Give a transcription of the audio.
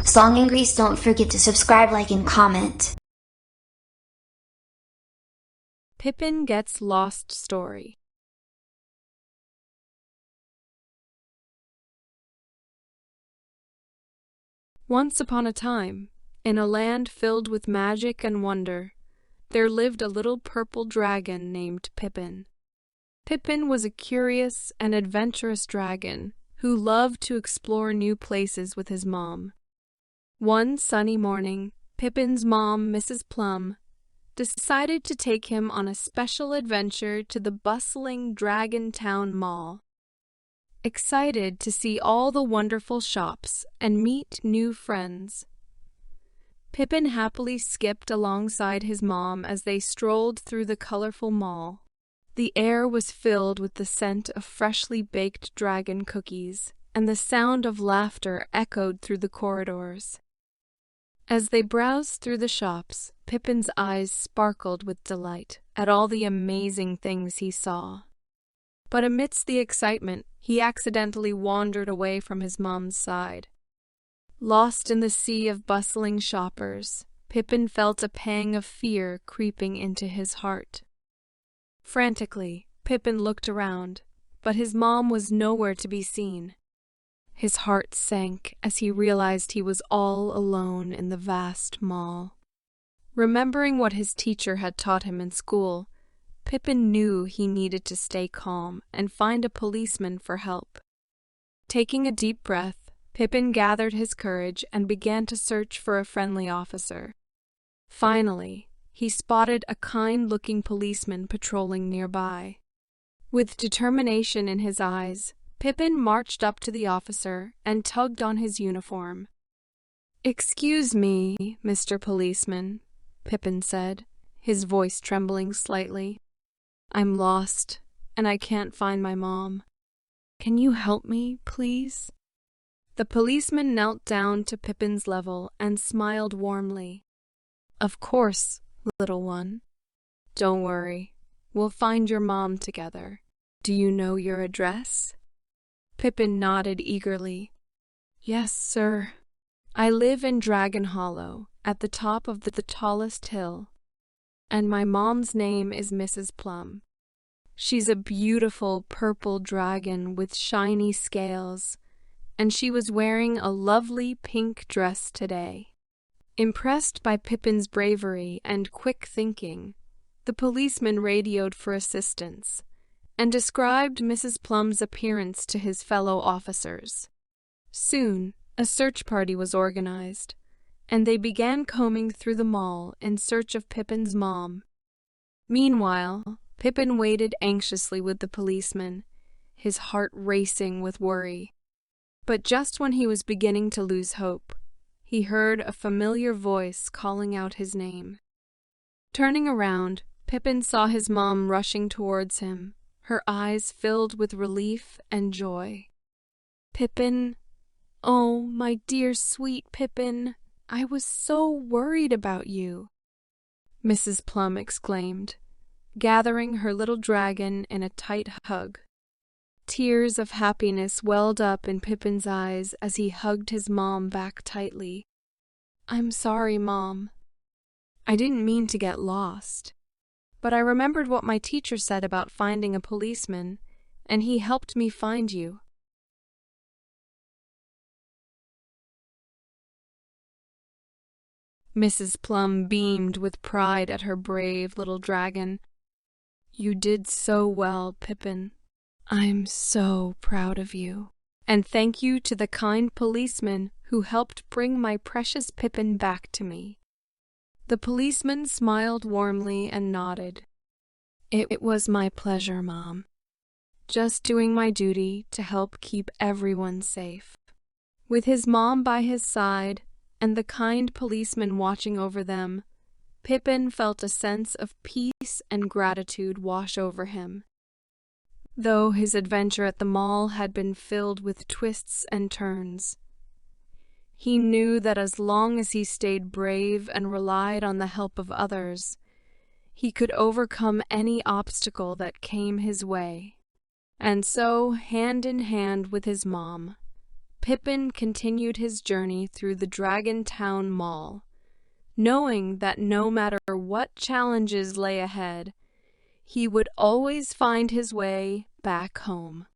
Song and Grease, don't forget to subscribe, like, and comment. Pippin Gets Lost Story. Once upon a time, in a land filled with magic and wonder, there lived a little purple dragon named Pippin. Pippin was a curious and adventurous dragon who loved to explore new places with his mom. One sunny morning, Pippin's mom, Mrs. Plum, decided to take him on a special adventure to the bustling Dragon Town Mall. Excited to see all the wonderful shops and meet new friends, Pippin happily skipped alongside his mom as they strolled through the colorful mall. The air was filled with the scent of freshly baked dragon cookies, and the sound of laughter echoed through the corridors. As they browsed through the shops, Pippin's eyes sparkled with delight at all the amazing things he saw. But amidst the excitement, he accidentally wandered away from his mom's side. Lost in the sea of bustling shoppers, Pippin felt a pang of fear creeping into his heart. Frantically, Pippin looked around, but his mom was nowhere to be seen. His heart sank as he realized he was all alone in the vast mall. Remembering what his teacher had taught him in school, Pippin knew he needed to stay calm and find a policeman for help. Taking a deep breath, Pippin gathered his courage and began to search for a friendly officer. Finally, he spotted a kind-looking policeman patrolling nearby. With determination in his eyes, Pippin marched up to the officer and tugged on his uniform. "Excuse me, Mr. Policeman," Pippin said, his voice trembling slightly. "I'm lost, and I can't find my mom. Can you help me, please?" The policeman knelt down to Pippin's level and smiled warmly. "Of course, little one. Don't worry, we'll find your mom together. Do you know your address?" Pippin nodded eagerly. "Yes, sir. I live in Dragon Hollow, at the top of the tallest hill. And my mom's name is Mrs. Plum. She's a beautiful purple dragon with shiny scales, and she was wearing a lovely pink dress today." Impressed by Pippin's bravery and quick thinking, the policeman radioed for assistance and described Mrs. Plum's appearance to his fellow officers. Soon, a search party was organized, and they began combing through the mall in search of Pippin's mom. Meanwhile, Pippin waited anxiously with the policeman, his heart racing with worry. But just when he was beginning to lose hope, he heard a familiar voice calling out his name. Turning around, Pippin saw his mom rushing towards him, her eyes filled with relief and joy. "Pippin, oh, my dear sweet Pippin, I was so worried about you," Mrs. Plum exclaimed, gathering her little dragon in a tight hug. Tears of happiness welled up in Pippin's eyes as he hugged his mom back tightly. "I'm sorry, Mom. I didn't mean to get lost. But I remembered what my teacher said about finding a policeman, and he helped me find you." Mrs. Plum beamed with pride at her brave little dragon. "You did so well, Pippin. I'm so proud of you. And thank you to the kind policeman who helped bring my precious Pippin back to me." The policeman smiled warmly and nodded. It was my pleasure, Mom. Just doing my duty to help keep everyone safe." With his mom by his side and the kind policeman watching over them, Pippin felt a sense of peace and gratitude wash over him. Though his adventure at the mall had been filled with twists and turns, he knew that as long as he stayed brave and relied on the help of others, he could overcome any obstacle that came his way. And so, hand in hand with his mom, Pippin continued his journey through the Dragon Town Mall, knowing that no matter what challenges lay ahead, he would always find his way back home.